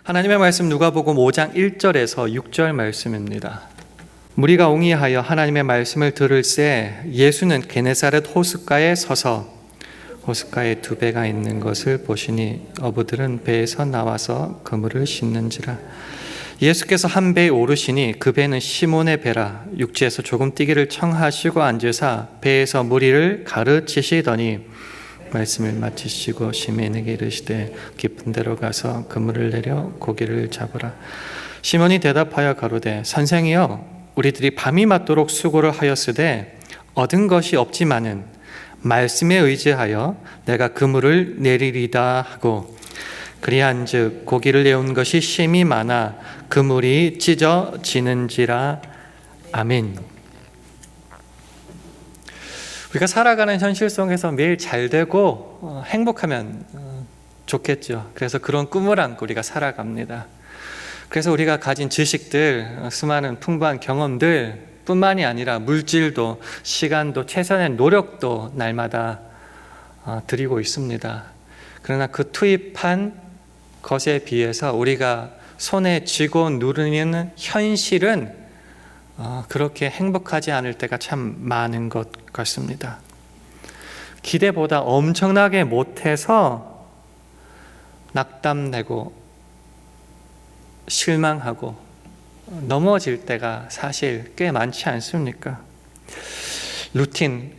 하나님의 말씀 누가복음 5장 1절에서 6절 말씀입니다. 무리가 옹이하여 하나님의 말씀을 들을새 예수는 게네사렛 호숫가에 서서 호숫가에 두 배가 있는 것을 보시니 어부들은 배에서 나와서 그물을 씻는지라. 예수께서 한 배에 오르시니 그 배는 시몬의 배라. 육지에서 조금 뛰기를 청하시고 앉으사 배에서 무리를 가르치시더니 말씀을 마치시고 시몬에게 이르시되 깊은 데로 가서 그물을 내려 고기를 잡으라. 시몬이 대답하여 가로되 선생이여 우리들이 밤이 맞도록 수고를 하였으되 얻은 것이 없지만은 말씀에 의지하여 내가 그물을 내리리다 하고 그리한즉 고기를 내온 것이 심이 많아 그물이 찢어지는지라. 아멘. 우리가 살아가는 현실 속에서 매일 잘 되고 행복하면 좋겠죠. 그래서 그런 꿈을 안고 우리가 살아갑니다. 그래서 우리가 가진 지식들, 수많은 풍부한 경험들 뿐만이 아니라 물질도 시간도 최선의 노력도 날마다 드리고 있습니다. 그러나 그 투입한 것에 비해서 우리가 손에 쥐고 누르는 현실은 그렇게 행복하지 않을 때가 참 많은 것 같습니다. 기대보다 엄청나게 못해서 낙담내고 실망하고 넘어질 때가 사실 꽤 많지 않습니까? 루틴,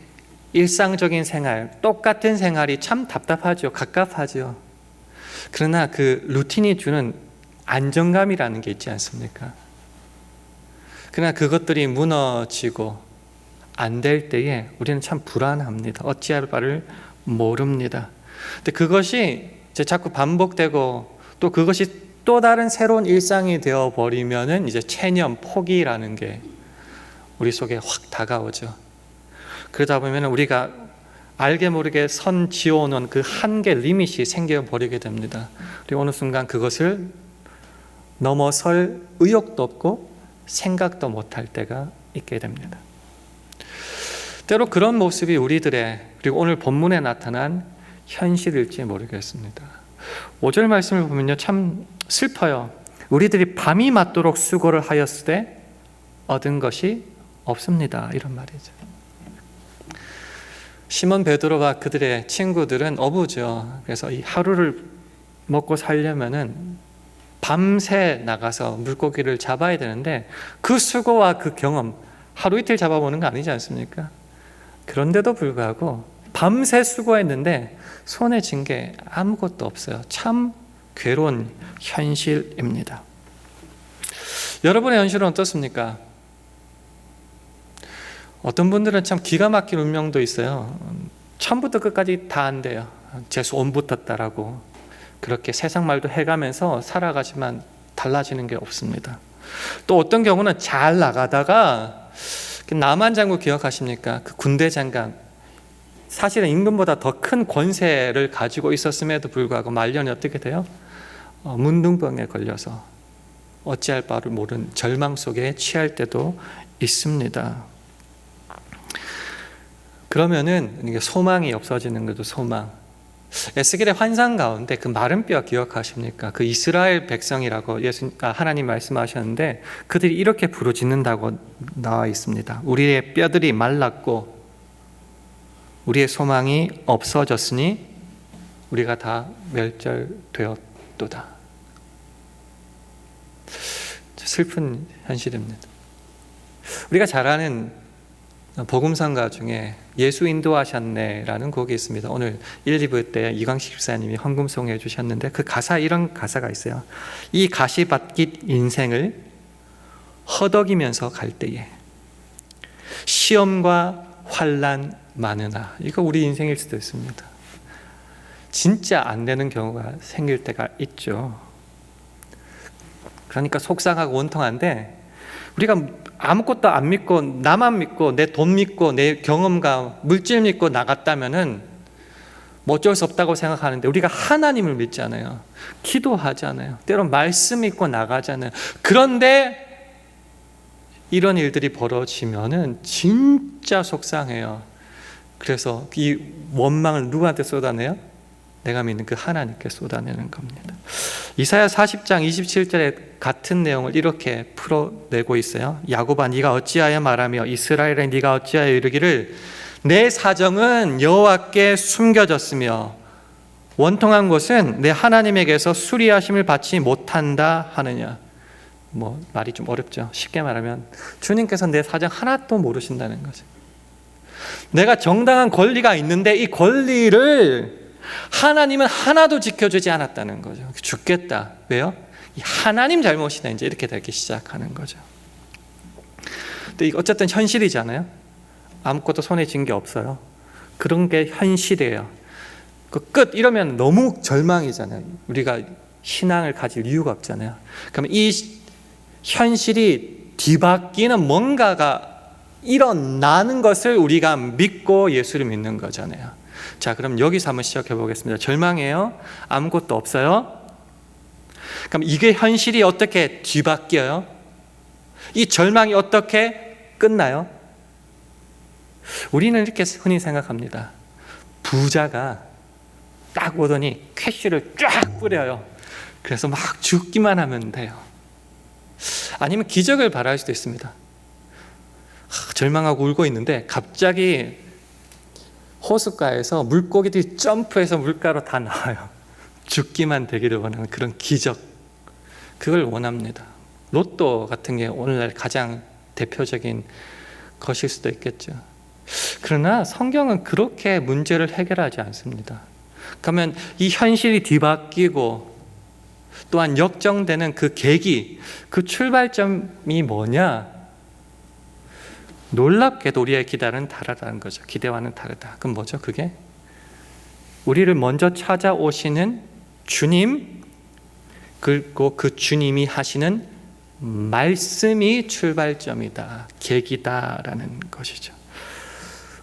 일상적인 생활, 똑같은 생활이 참 답답하죠. 갑갑하죠. 그러나 그 루틴이 주는 안정감이라는 게 있지 않습니까? 그러나 그것들이 무너지고 안 될 때에 우리는 참 불안합니다. 어찌할 바를 모릅니다. 근데 그것이 이제 자꾸 반복되고 또 그것이 또 다른 새로운 일상이 되어 버리면은 이제 체념, 포기라는 게 우리 속에 확 다가오죠. 그러다 보면 우리가 알게 모르게 선 지어오는 그 한계 리밋이 생겨버리게 됩니다. 그리고 어느 순간 그것을 넘어설 의욕도 없고 생각도 못할 때가 있게 됩니다. 때로 그런 모습이 우리들의 그리고 오늘 본문에 나타난 현실일지 모르겠습니다. 5절 말씀을 보면요 참 슬퍼요. 우리들이 밤이 맞도록 수고를 하였으되 얻은 것이 없습니다. 이런 말이죠. 시몬 베드로와 그들의 친구들은 어부죠. 그래서 이 하루를 먹고 살려면은 밤새 나가서 물고기를 잡아야 되는데 그 수고와 그 경험 하루 이틀 잡아보는 거 아니지 않습니까? 그런데도 불구하고 밤새 수고했는데 손에 쥔 게 아무것도 없어요. 참 괴로운 현실입니다. 여러분의 현실은 어떻습니까? 어떤 분들은 참 기가 막힌 운명도 있어요. 처음부터 끝까지 다 안 돼요. 재수 온 붙었다라고 그렇게 세상 말도 해가면서 살아가지만 달라지는 게 없습니다. 또 어떤 경우는 잘 나가다가 남한 장군 기억하십니까? 그 군대 장관 사실은 임금보다 더 큰 권세를 가지고 있었음에도 불구하고 말년이 어떻게 돼요? 문둥병에 걸려서 어찌할 바를 모르는 절망 속에 취할 때도 있습니다. 그러면은 소망이 없어지는 것도 소망. 에스겔의 환상 가운데 그 마른 뼈 기억하십니까? 그 이스라엘 백성이라고 하나님 말씀하셨는데 그들이 이렇게 부르짖는다고 나와 있습니다. 우리의 뼈들이 말랐고 우리의 소망이 없어졌으니 우리가 다 멸절되었도다. 슬픈 현실입니다. 우리가 잘 아는 복음성가 중에 예수 인도하셨네라는 곡이 있습니다. 오늘 1, 2부 때 이광식 집사님이 헌금송 해주셨는데 그 가사 이런 가사가 있어요. 이 가시밭길 인생을 허덕이면서 갈 때에 시험과 환난 많으나 이거 우리 인생일 수도 있습니다. 진짜 안 되는 경우가 생길 때가 있죠. 그러니까 속상하고 원통한데 우리가 아무것도 안 믿고 나만 믿고 내 돈 믿고 내 경험과 물질 믿고 나갔다면은 뭐 어쩔 수 없다고 생각하는데 우리가 하나님을 믿잖아요. 기도하잖아요. 때론 말씀 믿고 나가잖아요. 그런데 이런 일들이 벌어지면은 진짜 속상해요. 그래서 이 원망을 누구한테 쏟아내요? 내가 믿는 그 하나님께 쏟아내는 겁니다. 이사야 40장 27절에 같은 내용을 이렇게 풀어내고 있어요. 야곱아 네가 어찌하여 말하며 이스라엘에 네가 어찌하여 이르기를 내 사정은 여호와께 숨겨졌으며 원통한 것은 내 하나님에게서 수리하심을 받지 못한다 하느냐. 말이 좀 어렵죠. 쉽게 말하면 주님께서 내 사정 하나도 모르신다는 거죠. 내가 정당한 권리가 있는데 이 권리를 하나님은 하나도 지켜주지 않았다는 거죠. 죽겠다. 왜요? 이 하나님 잘못이다. 이제 이렇게 되기 시작하는 거죠. 근데 어쨌든 현실이잖아요. 아무것도 손에 쥔 게 없어요. 그런 게 현실이에요. 그 끝 이러면 너무 절망이잖아요. 우리가 신앙을 가질 이유가 없잖아요. 그러면 이 현실이 뒤바뀌는 뭔가가 일어나는 것을 우리가 믿고 예수를 믿는 거잖아요. 자, 그럼 여기서 한번 시작해 보겠습니다. 절망이에요. 아무것도 없어요. 그럼 이게 현실이 어떻게 뒤바뀌어요? 이 절망이 어떻게 끝나요? 우리는 이렇게 흔히 생각합니다. 부자가 딱 오더니 캐시를 쫙 뿌려요. 그래서 막 죽기만 하면 돼요. 아니면 기적을 바랄 수도 있습니다. 절망하고 울고 있는데 갑자기 호숫가에서 물고기들이 점프해서 물가로 다 나와요. 죽기만 되기를 원하는 그런 기적, 그걸 원합니다. 로또 같은 게 오늘날 가장 대표적인 것일 수도 있겠죠. 그러나 성경은 그렇게 문제를 해결하지 않습니다. 그러면 이 현실이 뒤바뀌고 또한 역정되는 그 계기, 그 출발점이 뭐냐? 놀랍게도 우리의 기대와는 다르다는 거죠. 기대와는 다르다. 그럼 뭐죠? 그게 우리를 먼저 찾아오시는 주님, 그리고 그 주님이 하시는 말씀이 출발점이다, 계기다라는 것이죠.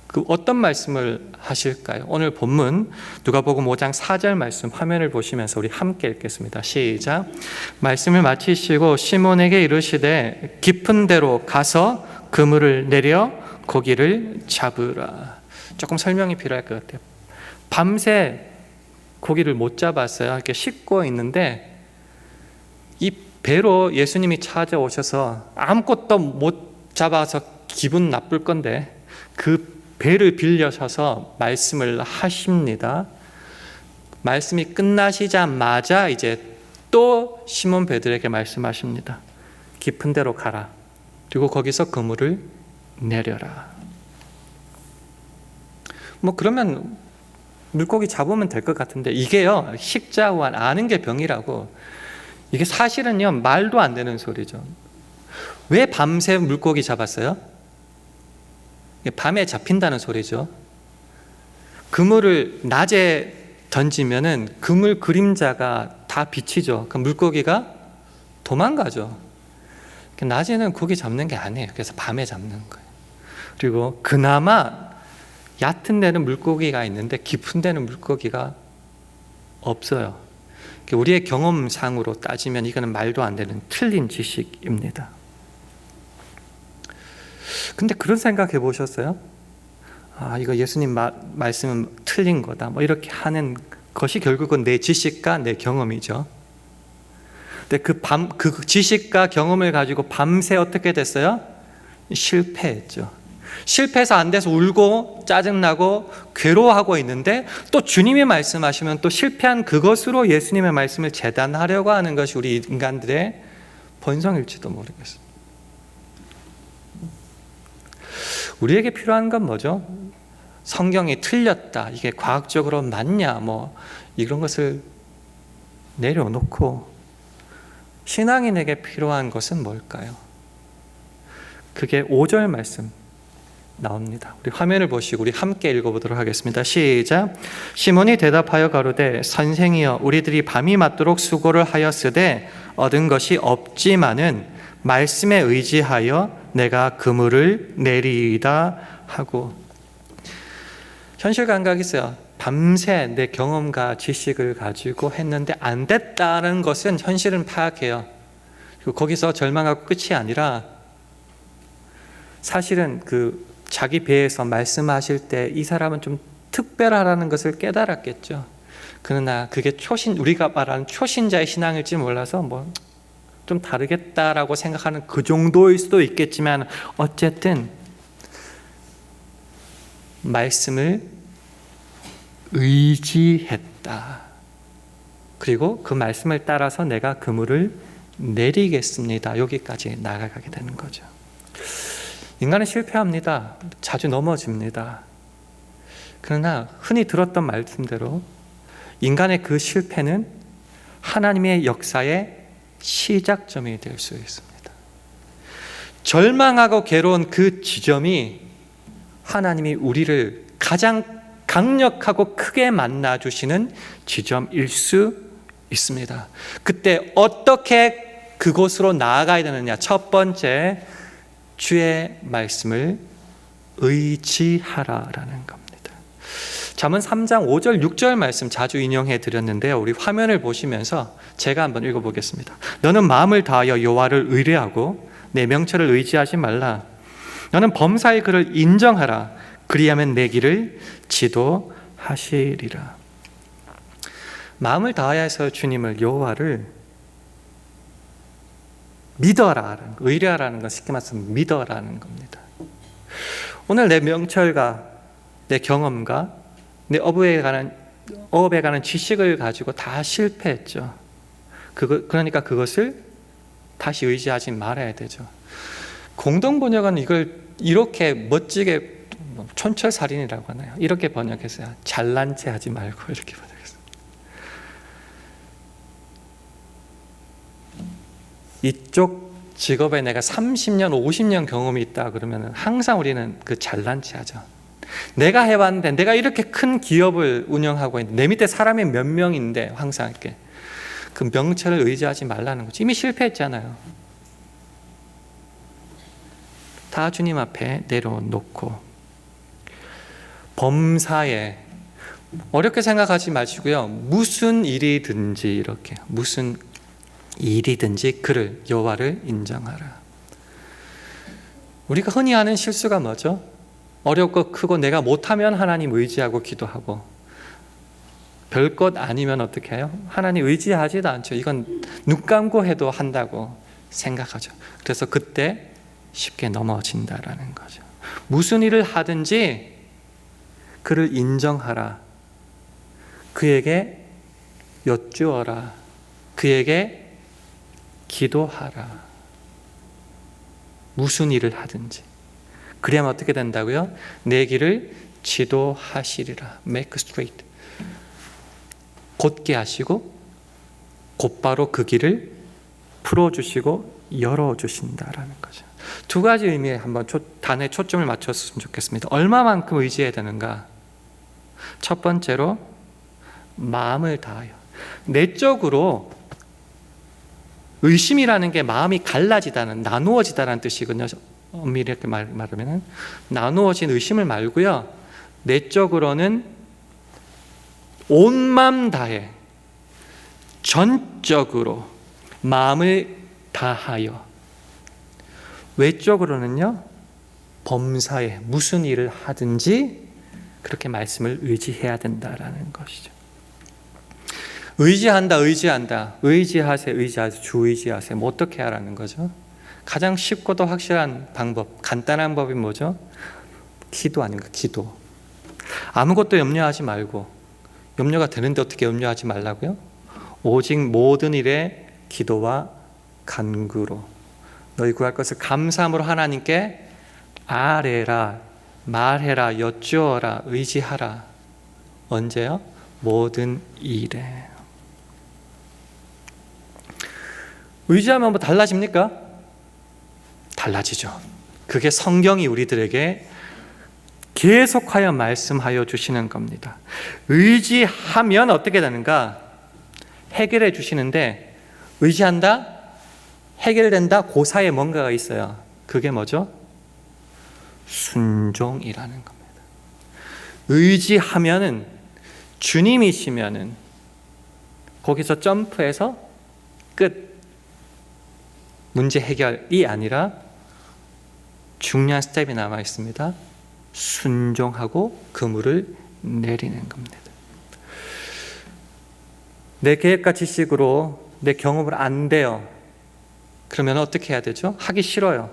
그 어떤 말씀을 하실까요? 오늘 본문 누가복음 5장 4절 말씀 화면을 보시면서 우리 함께 읽겠습니다. 시작. 말씀을 마치시고 시몬에게 이르시되 깊은 데로 가서 그물을 내려 고기를 잡으라. 조금 설명이 필요할 것 같아요. 밤새 고기를 못 잡았어요. 이렇게 씻고 있는데 이 배로 예수님이 찾아오셔서 아무것도 못 잡아서 기분 나쁠 건데 그 배를 빌려셔서 말씀을 하십니다. 말씀이 끝나시자마자 이제 또 시몬 베드로에게 말씀하십니다. 깊은 데로 가라. 그리고 거기서 그물을 내려라. 그러면 물고기 잡으면 될 것 같은데 이게요, 식자환, 아는 게 병이라고. 이게 사실은요 말도 안 되는 소리죠. 왜 밤새 물고기 잡았어요? 밤에 잡힌다는 소리죠. 그물을 낮에 던지면은 그물 그림자가 다 비치죠. 그 물고기가 도망가죠. 낮에는 고기 잡는 게 아니에요. 그래서 밤에 잡는 거예요. 그리고 그나마 얕은 데는 물고기가 있는데 깊은 데는 물고기가 없어요. 우리의 경험상으로 따지면 이거는 말도 안 되는 틀린 지식입니다. 근데 그런 생각 해보셨어요? 이거 예수님 말씀은 틀린 거다. 이렇게 하는 것이 결국은 내 지식과 내 경험이죠. 근데 그 지식과 경험을 가지고 밤새 어떻게 됐어요? 실패했죠. 실패해서 안 돼서 울고 짜증나고 괴로워하고 있는데 또 주님이 말씀하시면 또 실패한 그것으로 예수님의 말씀을 재단하려고 하는 것이 우리 인간들의 본성일지도 모르겠어요. 우리에게 필요한 건 뭐죠? 성경이 틀렸다, 이게 과학적으로 맞냐, 이런 것을 내려놓고 신앙인에게 필요한 것은 뭘까요? 그게 5절 말씀 나옵니다. 우리 화면을 보시고 우리 함께 읽어보도록 하겠습니다. 시작. 시몬이 대답하여 가로되 선생이여 우리들이 밤이 맞도록 수고를 하였으되 얻은 것이 없지만은 말씀에 의지하여 내가 그물을 내리이다 하고. 현실 감각이 있어요. 밤새 내 경험과 지식을 가지고 했는데 안 됐다는 것은 현실은 파악해요. 그리고 거기서 절망하고 끝이 아니라 사실은 자기 배에서 말씀하실 때 이 사람은 좀 특별하다는 것을 깨달았겠죠. 그러나 그게 우리가 말하는 초신자의 신앙일지 몰라서 뭐 좀 다르겠다라고 생각하는 그 정도일 수도 있겠지만, 어쨌든 말씀을 의지했다. 그리고 그 말씀을 따라서 내가 그물을 내리겠습니다. 여기까지 나아가게 되는 거죠. 인간은 실패합니다. 자주 넘어집니다. 그러나 흔히 들었던 말씀대로 인간의 그 실패는 하나님의 역사의 시작점이 될 수 있습니다. 절망하고 괴로운 그 지점이 하나님이 우리를 가장 강력하고 크게 만나주시는 지점일 수 있습니다. 그때 어떻게 그곳으로 나아가야 되느냐? 첫 번째, 주의 말씀을 의지하라라는 겁니다. 잠언 3장 5절 6절 말씀 자주 인용해 드렸는데요. 우리 화면을 보시면서 제가 한번 읽어보겠습니다. 너는 마음을 다하여 여호와를 의뢰하고 내 명철을 의지하지 말라. 너는 범사의 그를 인정하라. 그리하면 내 길을 지도하시리라. 마음을 다하여서 주님을, 여호와를 믿어라. 의뢰하라는 건 쉽게 말해서 믿어라는 겁니다. 오늘 내 명철과 내 경험과 내 어업에 관한 지식을 가지고 다 실패했죠. 그러니까 그것을 다시 의지하지 말아야 되죠. 공동번역은 이걸 이렇게 멋지게 촌철살인이라고 하나요? 이렇게 번역했어요. 잘난 체 하지 말고 이렇게 번역했어요. 이쪽 직업에 내가 30년, 50년 경험이 있다 그러면 항상 우리는 그 잘난 체 하죠. 내가 해봤는데, 내가 이렇게 큰 기업을 운영하고 있는데, 내 밑에 사람이 몇 명인데 항상 이렇게 그 명철을 의지하지 말라는 거죠. 이미 실패했잖아요. 다 주님 앞에 내려놓고, 범사에 어렵게 생각하지 마시고요. 무슨 일이든지, 이렇게 무슨 일이든지 그를, 여호와를 인정하라. 우리가 흔히 하는 실수가 뭐죠? 어렵고 크고 내가 못하면 하나님 의지하고 기도하고, 별것 아니면 어떻게 해요? 하나님 의지하지도 않죠. 이건 눈 감고 해도 한다고 생각하죠. 그래서 그때 쉽게 넘어진다라는 거죠. 무슨 일을 하든지 그를 인정하라. 그에게 여쭈어라. 그에게 기도하라. 무슨 일을 하든지. 그래야만 어떻게 된다고요? 내 길을 지도하시리라. Make straight. 곧게 하시고 곧바로 그 길을 풀어주시고 열어주신다라는 거죠. 두 가지 의미에 한번 단에 초점을 맞췄으면 좋겠습니다. 얼마만큼 의지해야 되는가? 첫 번째로 마음을 다하여. 내적으로 의심이라는 게 마음이 갈라지다는, 나누어지다라는 뜻이거든요. 엄밀히 이렇게 말하면 나누어진 의심을 말고요. 내적으로는 온 마음 다해, 전적으로 마음을 다하여. 외적으로는요, 범사에 무슨 일을 하든지 그렇게 말씀을 의지해야 된다라는 것이죠. 의지한다. 의지하세요. 주 의지하세요. 뭐 어떻게 하라는 거죠? 가장 쉽고도 확실한 방법, 간단한 법이 뭐죠? 기도 아닌가? 기도. 아무것도 염려하지 말고, 염려가 되는데 어떻게 염려하지 말라고요? 오직 모든 일에 기도와 간구로 너희 구할 것을 감사함으로 하나님께 아뢰라, 말해라, 여쭈어라, 의지하라. 언제요? 모든 일에. 의지하면 뭐 달라집니까? 달라지죠. 그게 성경이 우리들에게 계속하여 말씀하여 주시는 겁니다. 의지하면 어떻게 되는가? 해결해 주시는데, 의지한다? 해결된다? 그 사이에 뭔가가 있어요. 그게 뭐죠? 순종이라는 겁니다. 의지하면은, 주님이시면은 거기서 점프해서 끝. 문제 해결이 아니라 중요한 스텝이 남아 있습니다. 순종하고 그물을 내리는 겁니다. 내 계획과 지식으로 내 경험을 안 돼요. 그러면 어떻게 해야 되죠? 하기 싫어요.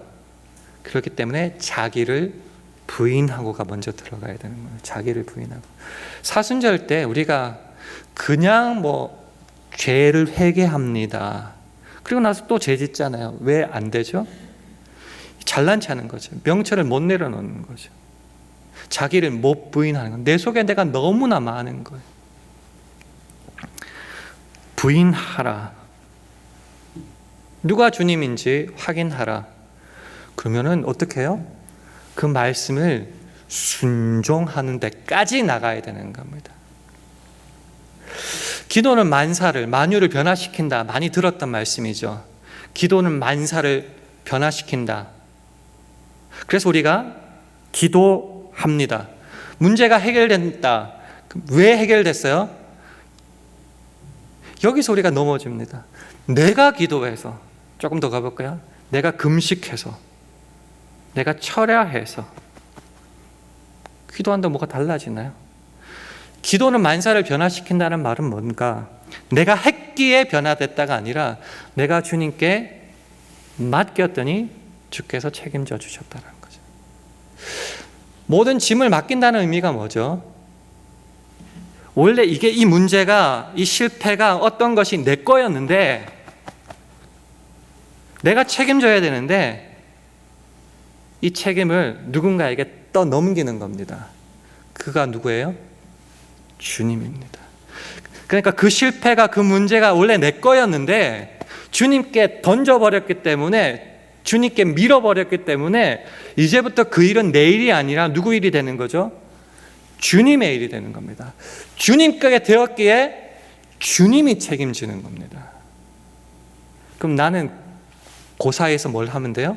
그렇기 때문에 자기를 부인하고가 먼저 들어가야 되는 거예요. 자기를 부인하고. 사순절 때 우리가 그냥 죄를 회개합니다. 그리고 나서 또 죄 짓잖아요. 왜 안 되죠? 잘난 체하는 거죠. 명철을 못 내려놓는 거죠. 자기를 못 부인하는 거예요. 내 속에 내가 너무나 많은 거예요. 부인하라. 누가 주님인지 확인하라. 그러면은 어떻게 해요? 그 말씀을 순종하는 데까지 나가야 되는 겁니다. 기도는 만유를 변화시킨다. 많이 들었던 말씀이죠. 기도는 만사를 변화시킨다. 그래서 우리가 기도합니다. 문제가 해결된다. 왜 해결됐어요? 여기서 우리가 넘어집니다. 내가 기도해서, 조금 더 가볼까요? 내가 금식해서, 내가 철야해서 기도한다고 뭐가 달라지나요? 기도는 만사를 변화시킨다는 말은 뭔가? 내가 했기에 변화됐다가 아니라 내가 주님께 맡겼더니 주께서 책임져 주셨다는 거죠. 모든 짐을 맡긴다는 의미가 뭐죠? 원래 이 문제가, 이 실패가 어떤 것이 내 거였는데 내가 책임져야 되는데 이 책임을 누군가에게 떠넘기는 겁니다. 그가 누구예요? 주님입니다. 그러니까 그 실패가, 그 문제가 원래 내 거였는데 주님께 던져버렸기 때문에, 주님께 밀어버렸기 때문에 이제부터 그 일은 내 일이 아니라 누구 일이 되는 거죠? 주님의 일이 되는 겁니다. 주님께 되었기에 주님이 책임지는 겁니다. 그럼 나는 고사에서 뭘 하면 돼요?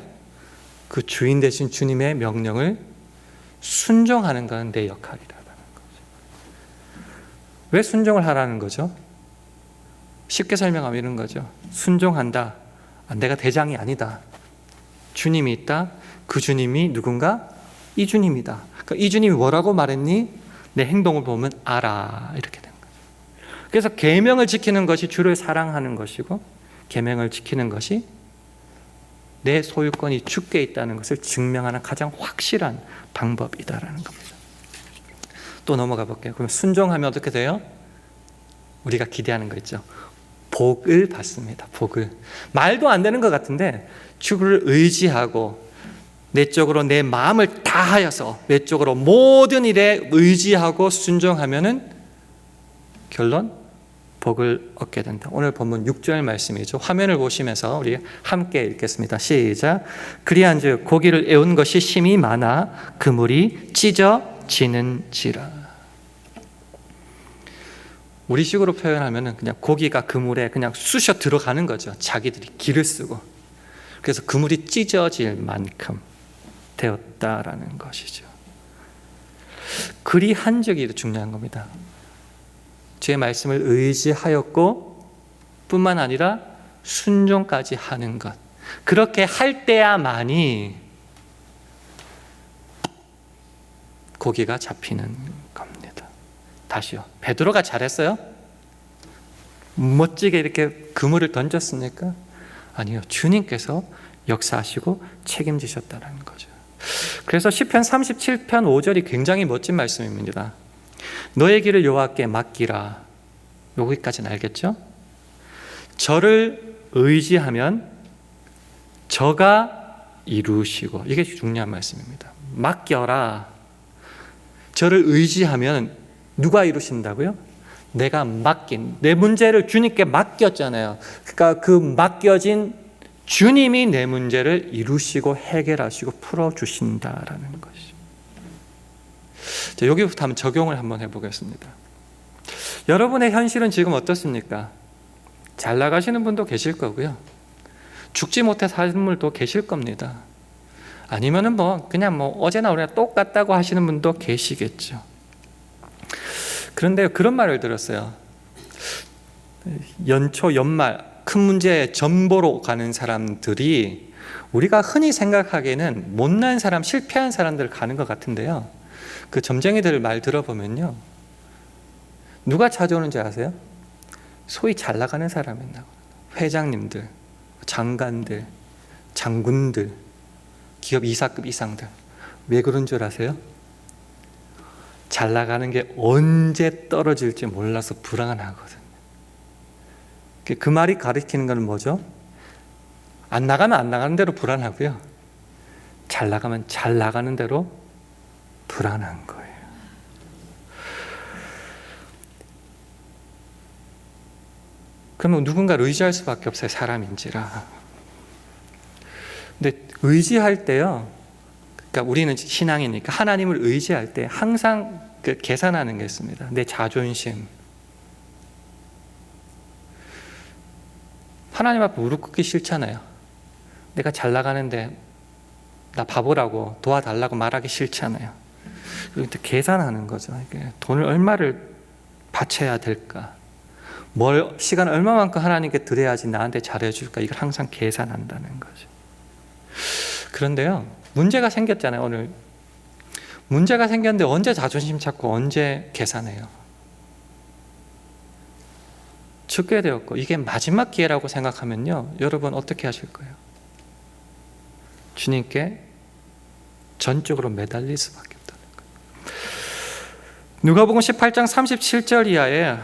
그 주인 되신 주님의 명령을 순종하는 것은 내 역할이라는 거죠. 왜 순종을 하라는 거죠? 쉽게 설명하면 이런 거죠. 순종한다. 내가 대장이 아니다. 주님이 있다. 그 주님이 누군가? 이 주님이다. 그러니까 이 주님이 뭐라고 말했니? 내 행동을 보면 알아. 이렇게 된 거죠. 그래서 계명을 지키는 것이 주를 사랑하는 것이고, 계명을 지키는 것이 내 소유권이 주께 있다는 것을 증명하는 가장 확실한 방법이다라는 겁니다. 또 넘어가 볼게요. 그럼 순종하면 어떻게 돼요? 우리가 기대하는 거 있죠. 복을 받습니다. 복을. 말도 안 되는 것 같은데 주를 의지하고 내 쪽으로 내 마음을 다하여서 내 쪽으로 모든 일에 의지하고 순종하면은 결론 복을 얻게 된다. 오늘 본문 6절 말씀이죠. 화면을 보시면서 우리 함께 읽겠습니다. 시작. 그리한즉 고기를 애운 것이 심이 많아 그물이 찢어지는지라. 우리식으로 표현하면은 그냥 고기가 그물에 그냥 쑤셔 들어가는 거죠. 자기들이 기를 쓰고. 그래서 그물이 찢어질 만큼 되었다라는 것이죠. 그리한즉이 중요한 겁니다. 주의 말씀을 의지하였고 뿐만 아니라 순종까지 하는 것. 그렇게 할 때야만이 고기가 잡히는 겁니다. 다시요. 베드로가 잘했어요? 멋지게 이렇게 그물을 던졌습니까? 아니요. 주님께서 역사하시고 책임지셨다는 거죠. 그래서 시편 37편 5절이 굉장히 멋진 말씀입니다. 너의 길을 여호와께 맡기라. 여기까지는 알겠죠? 저를 의지하면 저가 이루시고, 이게 중요한 말씀입니다. 맡겨라. 저를 의지하면 누가 이루신다고요? 내가 맡긴, 내 문제를 주님께 맡겼잖아요. 그러니까 그 맡겨진 주님이 내 문제를 이루시고 해결하시고 풀어주신다라는 것이죠. 자, 여기부터 한번 적용을 한번 해보겠습니다. 여러분의 현실은 지금 어떻습니까? 잘 나가시는 분도 계실 거고요. 죽지 못해 사는 분도 계실 겁니다. 아니면은 그냥 어제나 오래나 똑같다고 하시는 분도 계시겠죠. 그런데 그런 말을 들었어요. 연초 연말 큰 문제 전보로 가는 사람들이 우리가 흔히 생각하기에는 못난 사람, 실패한 사람들 가는 것 같은데요. 그 점쟁이들 말 들어보면요, 누가 찾아오는지 아세요? 소위 잘 나가는 사람이나 회장님들, 장관들, 장군들, 기업 이사급 이상들. 왜 그런 줄 아세요? 잘 나가는 게 언제 떨어질지 몰라서 불안하거든요. 그 말이 가리키는 건 뭐죠? 안 나가면 안 나가는 대로 불안하고요. 잘 나가면 잘 나가는 대로 불안한 거예요. 그러면 누군가를 의지할 수밖에 없어요. 사람인지라. 근데 의지할 때요, 그러니까 우리는 신앙이니까 하나님을 의지할 때 항상 계산하는 게 있습니다. 내 자존심. 하나님 앞에 무릎 꿇기 싫잖아요. 내가 잘 나가는데 나 바보라고 도와달라고 말하기 싫잖아요. 그리고 계산하는 거죠. 돈을 얼마를 바쳐야 될까? 시간 얼마만큼 하나님께 드려야지 나한테 잘해줄까? 이걸 항상 계산한다는 거죠. 그런데요, 문제가 생겼잖아요. 오늘 문제가 생겼는데 언제 자존심 찾고 언제 계산해요? 죽게 되었고 이게 마지막 기회라고 생각하면요, 여러분 어떻게 하실 거예요? 주님께 전적으로 매달릴 수밖에 없다는 거예요. 누가복음 18장 37절 이하에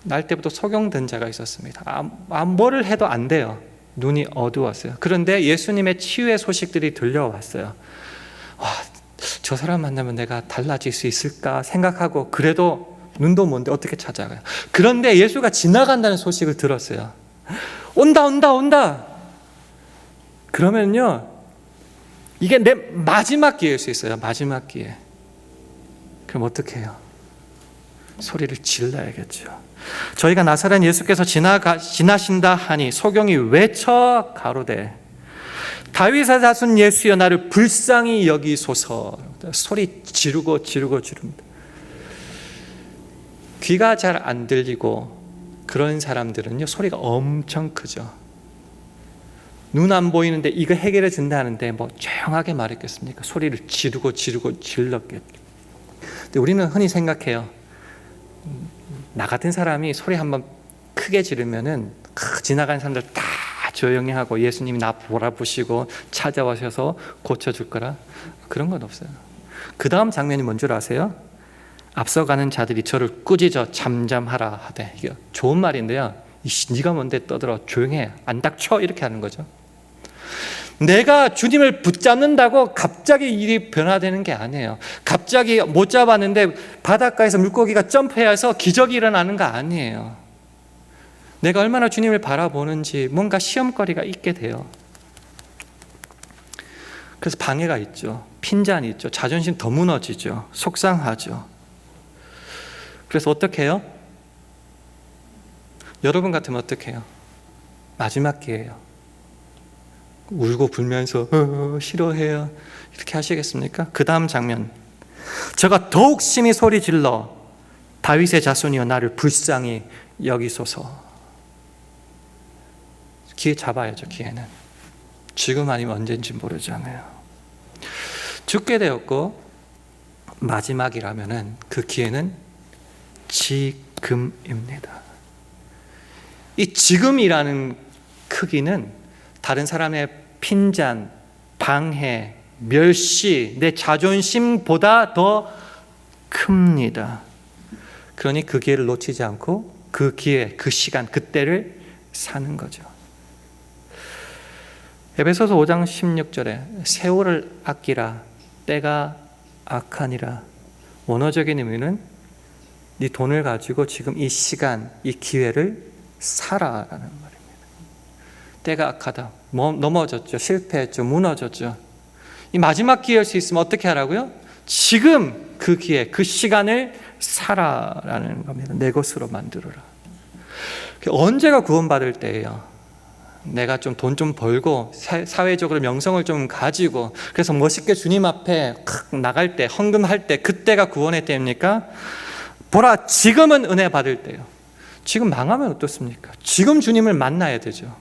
날 때부터 소경된 자가 있었습니다. 뭐를 해도 안 돼요. 눈이 어두웠어요. 그런데 예수님의 치유의 소식들이 들려왔어요. 와, 저 사람 만나면 내가 달라질 수 있을까 생각하고 그래도 눈도 먼데 어떻게 찾아가요? 그런데 예수가 지나간다는 소식을 들었어요. 온다. 그러면요, 이게 내 마지막 기회일 수 있어요. 마지막 기회. 그럼 어떻게 해요? 소리를 질러야겠죠. 저희가 나사렛 예수께서 지나신다 하니 소경이 외쳐 가로되 다윗의 자손 예수여 나를 불쌍히 여기소서. 소리 지르고 지릅니다. 귀가 잘 안 들리고 그런 사람들은요, 소리가 엄청 크죠. 눈 안 보이는데 이거 해결해 준다는데 뭐 조용하게 말했겠습니까? 소리를 지르고 질렀겠죠. 근데 우리는 흔히 생각해요. 나 같은 사람이 소리 한번 크게 지르면은 지나가는 사람들 다 조용히 하고 예수님이 나 보라보시고 찾아오셔서 고쳐줄 거라. 그런 건 없어요. 그 다음 장면이 뭔 줄 아세요? 앞서가는 자들이 저를 꾸짖어 잠잠하라 하되. 이게 좋은 말인데요, 네가 뭔데 떠들어, 조용해, 안 닥쳐, 이렇게 하는 거죠. 내가 주님을 붙잡는다고 갑자기 일이 변화되는 게 아니에요. 갑자기 못 잡았는데 바닷가에서 물고기가 점프해서 기적이 일어나는 거 아니에요. 내가 얼마나 주님을 바라보는지 뭔가 시험거리가 있게 돼요. 그래서 방해가 있죠. 핀잔이 있죠. 자존심 더 무너지죠. 속상하죠. 그래서 어떻게 해요? 여러분 같으면 어떻게 해요? 마지막 기회예요. 울고 불면서 싫어해요, 이렇게 하시겠습니까? 그 다음 장면, 저가 더욱 심히 소리 질러 다윗의 자손이여 나를 불쌍히 여기소서. 기회 잡아야죠. 기회는 지금 아니면 언제인지 모르잖아요. 죽게 되었고 마지막이라면은 그 기회는 지금입니다. 이 지금이라는 크기는 다른 사람의 핀잔, 방해, 멸시, 내 자존심보다 더 큽니다. 그러니 그 기회를 놓치지 않고 그 기회, 그 시간, 그때를 사는 거죠. 에베소서 5장 16절에 세월을 아끼라 때가 악하니라. 원어적인 의미는 네 돈을 가지고 지금 이 시간, 이 기회를 살아라는 말입니다. 때가 악하다. 넘어졌죠. 실패했죠. 무너졌죠. 이 마지막 기회일 수 있으면 어떻게 하라고요? 지금 그 기회, 그 시간을 살아라는 겁니다. 내 것으로 만들어라. 언제가 구원받을 때예요? 내가 좀 돈 좀 벌고 사회적으로 명성을 좀 가지고 그래서 멋있게 주님 앞에 나갈 때, 헌금할 때, 그때가 구원의 때입니까? 보라, 지금은 은혜 받을 때요. 지금 망하면 어떻습니까? 지금 주님을 만나야 되죠.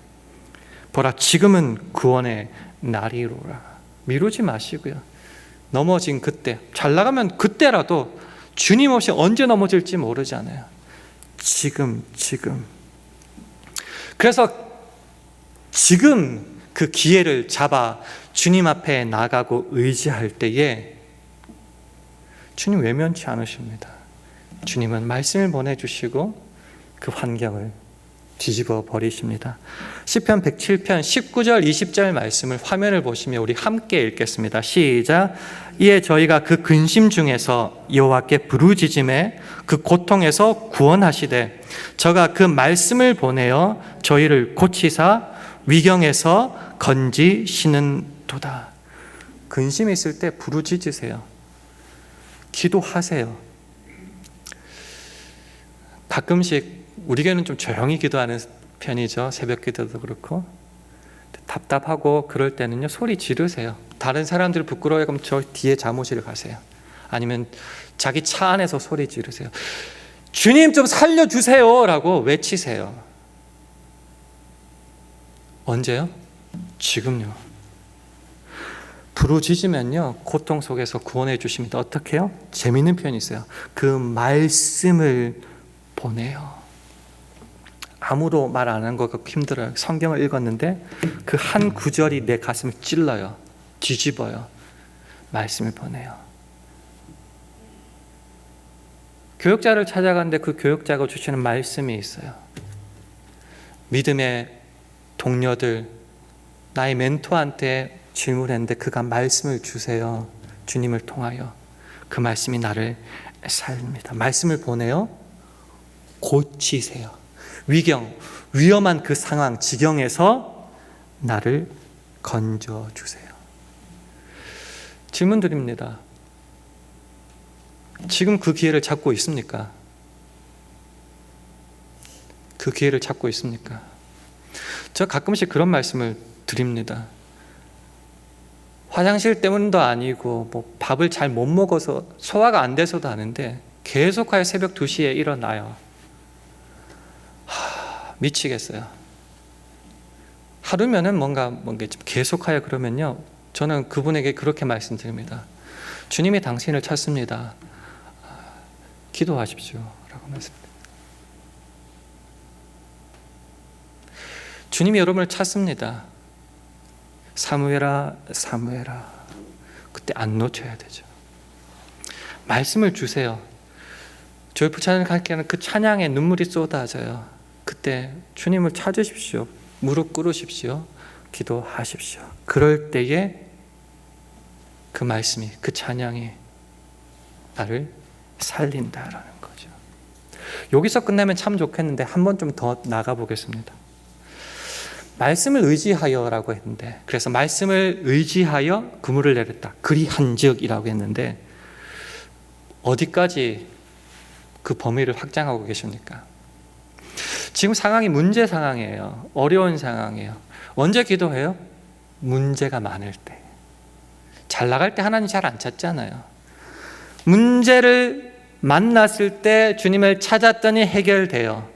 보라, 지금은 구원의 날이로라. 미루지 마시고요. 넘어진 그때, 잘 나가면 그때라도 주님 없이 언제 넘어질지 모르잖아요. 지금 그래서 지금 그 기회를 잡아 주님 앞에 나가고 의지할 때에 주님 외면치 않으십니다. 주님은 말씀을 보내주시고 그 환경을 뒤집어 버리십니다. 시편 107편 19절 20절 말씀을 화면을 보시면 우리 함께 읽겠습니다. 시작. 이에 저희가 그 근심 중에서 여호와께 부르짖음에 그 고통에서 구원하시되 저가 그 말씀을 보내어 저희를 고치사 위경에서 건지시는도다. 근심이 있을 때 부르짖으세요. 기도하세요. 가끔씩 우리 교회는 좀 조용히 기도하는 편이죠. 새벽 기도도 그렇고. 답답하고 그럴 때는요, 소리 지르세요. 다른 사람들 부끄러워요. 그럼 저 뒤에 잠옷을 가세요. 아니면 자기 차 안에서 소리 지르세요. 주님 좀 살려주세요 라고 외치세요. 언제요? 지금요. 부르짖으면요, 고통 속에서 구원해 주십니다. 어떻게 해요? 재미있는 표현이 있어요. 그 말씀을 보내요. 아무도 말 안 한 거 힘들어요. 성경을 읽었는데 그 한 구절이 내 가슴을 찔러요. 뒤집어요. 말씀을 보내요. 교역자를 찾아갔는데 그 교역자가 주시는 말씀이 있어요. 믿음의 동료들, 나의 멘토한테 질문했는데 그가 말씀을 주세요. 주님을 통하여. 그 말씀이 나를 살립니다. 말씀을 보내요. 고치세요. 위험한 그 상황, 지경에서 나를 건져주세요. 질문 드립니다. 지금 그 기회를 잡고 있습니까? 그 기회를 잡고 있습니까? 저 가끔씩 그런 말씀을 드립니다. 화장실 때문도 아니고 뭐 밥을 잘 못 먹어서 소화가 안 돼서도 아는데 계속하여 새벽 2시에 일어나요. 미치겠어요. 하루면은 뭔가 좀 계속하여 그러면요, 저는 그분에게 그렇게 말씀드립니다. 주님이 당신을 찾습니다. 기도하십시오 라고 말씀드립니다. 주님이 여러분을 찾습니다. 사무엘아 사무엘아. 그때 안 놓쳐야 되죠. 말씀을 주세요. 조이풀 찬양을 할 때는 그 찬양에 눈물이 쏟아져요. 그때 주님을 찾으십시오. 무릎 꿇으십시오. 기도하십시오. 그럴 때에 그 말씀이, 그 찬양이 나를 살린다라는 거죠. 여기서 끝나면 참 좋겠는데 한 번 좀 더 나가 보겠습니다. 말씀을 의지하여라고 했는데, 그래서 말씀을 의지하여 그물을 내렸다. 그리한즉이라고 했는데 어디까지 그 범위를 확장하고 계십니까? 지금 상황이 문제 상황이에요. 어려운 상황이에요. 언제 기도해요? 문제가 많을 때. 잘 나갈 때 하나님 잘 안 찾잖아요. 문제를 만났을 때 주님을 찾았더니 해결돼요.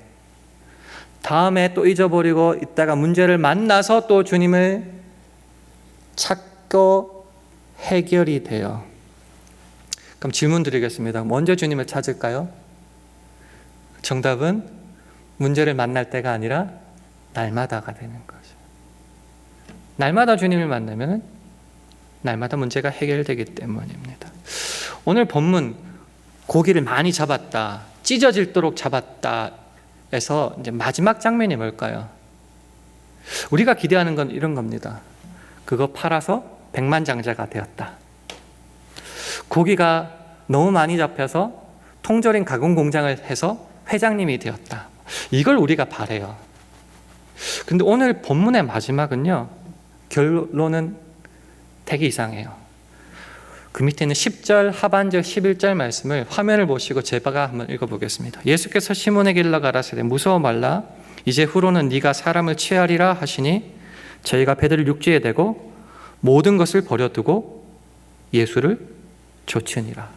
다음에 또 잊어버리고 있다가 문제를 만나서 또 주님을 찾고 해결이 돼요. 그럼 질문 드리겠습니다. 언제 주님을 찾을까요? 정답은 문제를 만날 때가 아니라 날마다가 되는 거죠. 날마다 주님을 만나면 날마다 문제가 해결되기 때문입니다. 오늘 본문 고기를 많이 잡았다, 찢어질도록 잡았다 에서 이제 마지막 장면이 뭘까요? 우리가 기대하는 건 이런 겁니다. 그거 팔아서 백만장자가 되었다. 고기가 너무 많이 잡혀서 통조림 가공 공장을 해서 회장님이 되었다. 이걸 우리가 바라요. 근데 오늘 본문의 마지막은요, 결론은 되게 이상해요. 그 밑에는 10절 하반절 11절 말씀을 화면을 보시고 제가 한번 읽어보겠습니다. 예수께서 시몬에게 일러 가라사대 무서워 말라. 이제 후로는 네가 사람을 취하리라 하시니 저희가 배들을 육지에 대고 모든 것을 버려두고 예수를 좇으니라.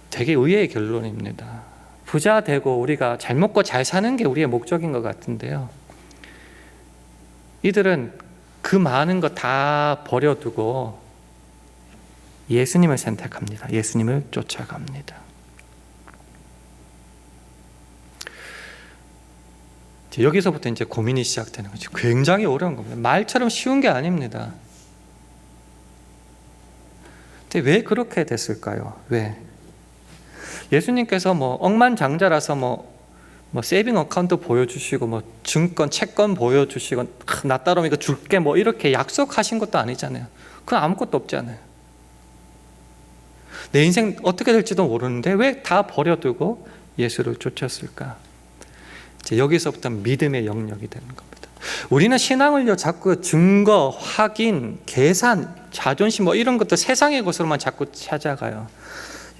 되게 의외의 결론입니다. 부자 되고 우리가 잘 먹고 잘 사는 게 우리의 목적인 것 같은데요, 이들은 그 많은 거 다 버려두고 예수님을 선택합니다. 예수님을 쫓아갑니다. 여기서부터 이제 고민이 시작되는 거죠. 굉장히 어려운 겁니다. 말처럼 쉬운 게 아닙니다. 근데 왜 그렇게 됐을까요? 왜? 예수님께서 억만장자라서 세이빙 어카운트 보여주시고 증권, 채권 보여주시고 나 따르면 이거 줄게 이렇게 약속하신 것도 아니잖아요. 그건 아무것도 없잖아요. 내 인생 어떻게 될지도 모르는데 왜 다 버려두고 예수를 쫓았을까? 이제 여기서부터 믿음의 영역이 되는 겁니다. 우리는 신앙을요 자꾸 증거, 확인, 계산, 자존심 이런 것도 세상의 것으로만 자꾸 찾아가요.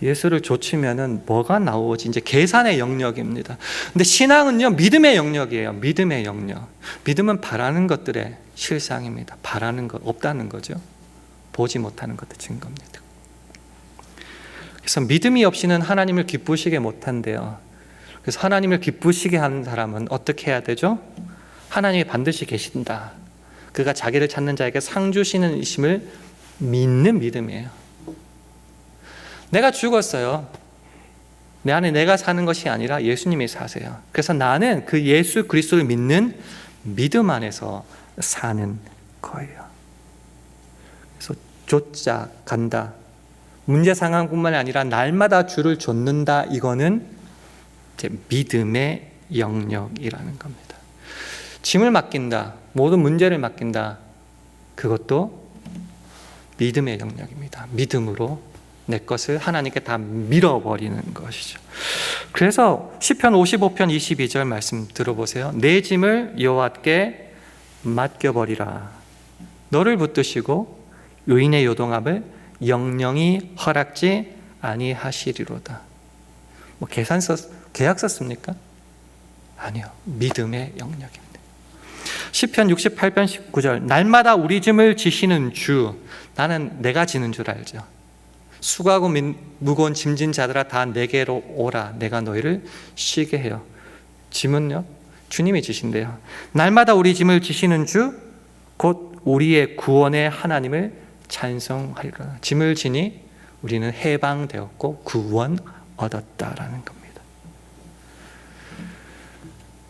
예수를 좇으면은 뭐가 나오지? 이제 계산의 영역입니다. 근데 신앙은요 믿음의 영역이에요. 믿음의 영역. 믿음은 바라는 것들의 실상입니다. 바라는 것 없다는 거죠. 보지 못하는 것의 증거입니다. 그래서 믿음이 없이는 하나님을 기쁘시게 못한대요. 그래서 하나님을 기쁘시게 하는 사람은 어떻게 해야 되죠? 하나님이 반드시 계신다. 그가 자기를 찾는 자에게 상 주시는 이심을 믿는 믿음이에요. 내가 죽었어요. 내 안에 내가 사는 것이 아니라 예수님이 사세요. 그래서 나는 그 예수 그리스도를 믿는 믿음 안에서 사는 거예요. 그래서 쫓아간다. 문제 상황뿐만 아니라 날마다 주를 좇는다. 이거는 이제 믿음의 영역이라는 겁니다. 짐을 맡긴다. 모든 문제를 맡긴다. 그것도 믿음의 영역입니다. 믿음으로 내 것을 하나님께 다 밀어버리는 것이죠. 그래서 시편 55편 22절 말씀 들어보세요. 내 짐을 여호와께 맡겨버리라. 너를 붙드시고 의인의 요동함을 영영히 허락지 아니하시리로다. 계약 썼습니까? 아니요. 믿음의 영역입니다. 시편 68편 19절 날마다 우리 짐을 지시는 주. 나는 내가 지는 줄 알죠. 수고하고 무거운 짐진 자들아 다 내게로 오라. 내가 너희를 쉬게 해요. 짐은요 주님이 지신대요. 날마다 우리 짐을 지시는 주 곧 우리의 구원의 하나님을 찬송하리라. 짐을 지니 우리는 해방되었고 구원 얻었다라는 겁니다.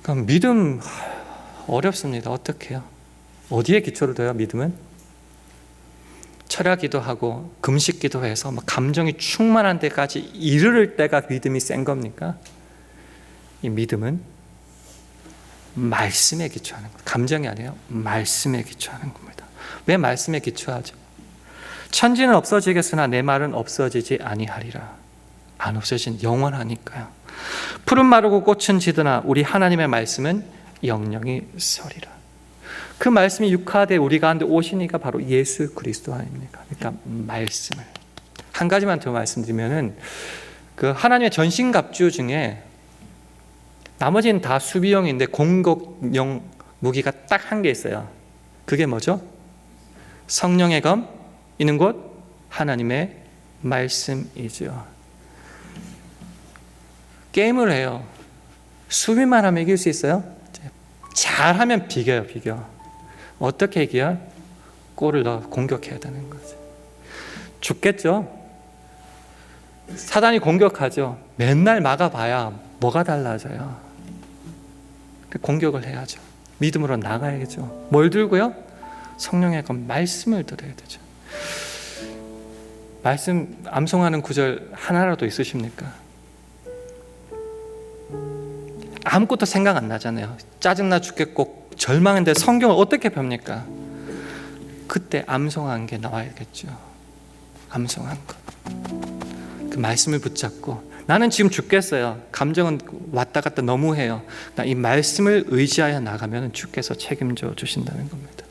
그럼 믿음 어렵습니다. 어떻게 해요? 어디에 기초를 둬요? 믿음은? 철야 기도하고 금식 기도해서 감정이 충만한 데까지 이르를 때가 믿음이 센 겁니까? 이 믿음은 말씀에 기초하는 겁니다. 감정이 아니에요. 말씀에 기초하는 겁니다. 왜 말씀에 기초하죠? 천지는 없어지겠으나 내 말은 없어지지 아니하리라. 안 없어진 영원하니까요. 푸른 마르고 꽃은 지드나 우리 하나님의 말씀은 영영이 서리라. 그 말씀이 육화되 우리 가운데 오시니까 바로 예수 그리스도 아닙니까? 그러니까 말씀을 한 가지만 더 말씀드리면은 그 하나님의 전신갑주 중에 나머지는 다 수비용인데 공격용 무기가 딱 한 개 있어요. 그게 뭐죠? 성령의 검 있는 곳 하나님의 말씀이죠. 게임을 해요. 수비만 하면 이길 수 있어요? 잘하면 비겨요. 비겨. 어떻게 이겨요? 골을 넣어 공격해야 되는 거죠. 죽겠죠? 사단이 공격하죠. 맨날 막아봐야 뭐가 달라져요? 공격을 해야죠. 믿음으로 나가야겠죠. 뭘 들고요? 성령의 그 말씀을 들어야 되죠. 말씀 암송하는 구절 하나라도 있으십니까? 아무것도 생각 안 나잖아요. 짜증나 죽겠고 절망인데 성경을 어떻게 봅니까? 그때 암송한 게 나와야겠죠. 암송한 것. 그 말씀을 붙잡고 나는 지금 죽겠어요. 감정은 왔다 갔다 너무 해요. 나 이 말씀을 의지하여 나가면 주께서 책임져 주신다는 겁니다.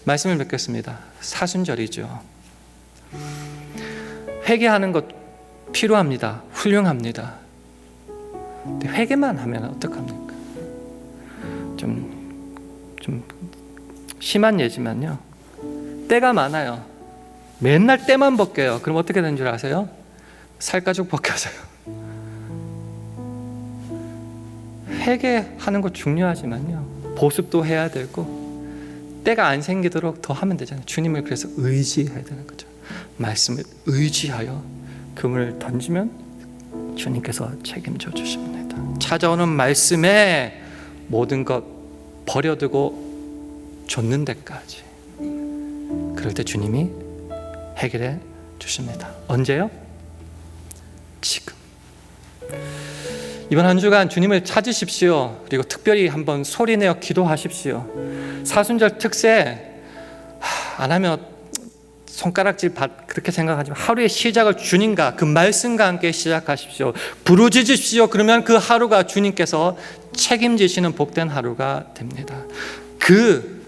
말씀을 뵙겠습니다. 사순절이죠. 회개하는 것 필요합니다. 훌륭합니다. 근데 회개만 하면 어떡합니까? 좀 심한 예지만요. 때가 많아요. 맨날 때만 벗겨요. 그럼 어떻게 되는 줄 아세요? 살가죽 벗겨져요. 회개하는 거 중요하지만요. 보습도 해야 되고 때가 안 생기도록 더 하면 되잖아요. 주님을 그래서 의지해야 되는 거죠. 말씀을 의지하여 금을 던지면 주님께서 책임져 주십니다. 찾아오는 말씀에 모든 것 버려두고 줬는 데까지. 그럴 때 주님이 해결해 주십니다. 언제요? 지금. 이번 한 주간 주님을 찾으십시오. 그리고 특별히 한번 소리내어 기도하십시오. 사순절 특세 안 하면 손가락질 그렇게 생각하지만 하루의 시작을 주님과 그 말씀과 함께 시작하십시오. 부르짖으십시오. 그러면 그 하루가 주님께서 책임지시는 복된 하루가 됩니다. 그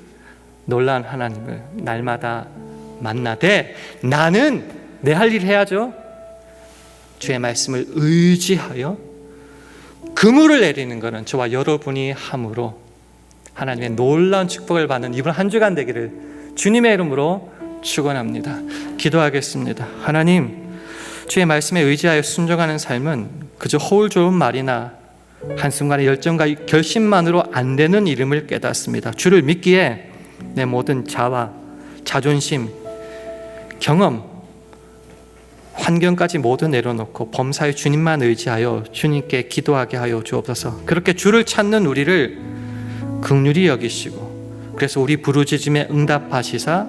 놀라운 하나님을 날마다 만나되 나는 내 할 일 해야죠. 주의 말씀을 의지하여 그물을 내리는 것은 저와 여러분이 함으로 하나님의 놀라운 축복을 받는 이번 한 주간 되기를 주님의 이름으로 축원합니다. 기도하겠습니다. 하나님, 주의 말씀에 의지하여 순종하는 삶은 그저 허울 좋은 말이나 한순간의 열정과 결심만으로 안 되는 이름을 깨닫습니다. 주를 믿기에 내 모든 자와 자존심, 경험, 환경까지 모두 내려놓고 범사의 주님만 의지하여 주님께 기도하게 하여 주옵소서. 그렇게 주를 찾는 우리를 긍휼히 여기시고 그래서 우리 부르짖음에 응답하시사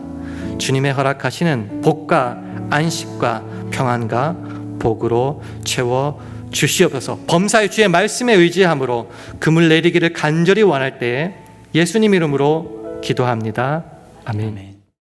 주님의 허락하시는 복과 안식과 평안과 복으로 채워 주시옵소서. 범사의 주의 말씀에 의지함으로 그물 내리기를 간절히 원할 때에 예수님 이름으로 기도합니다. 아멘.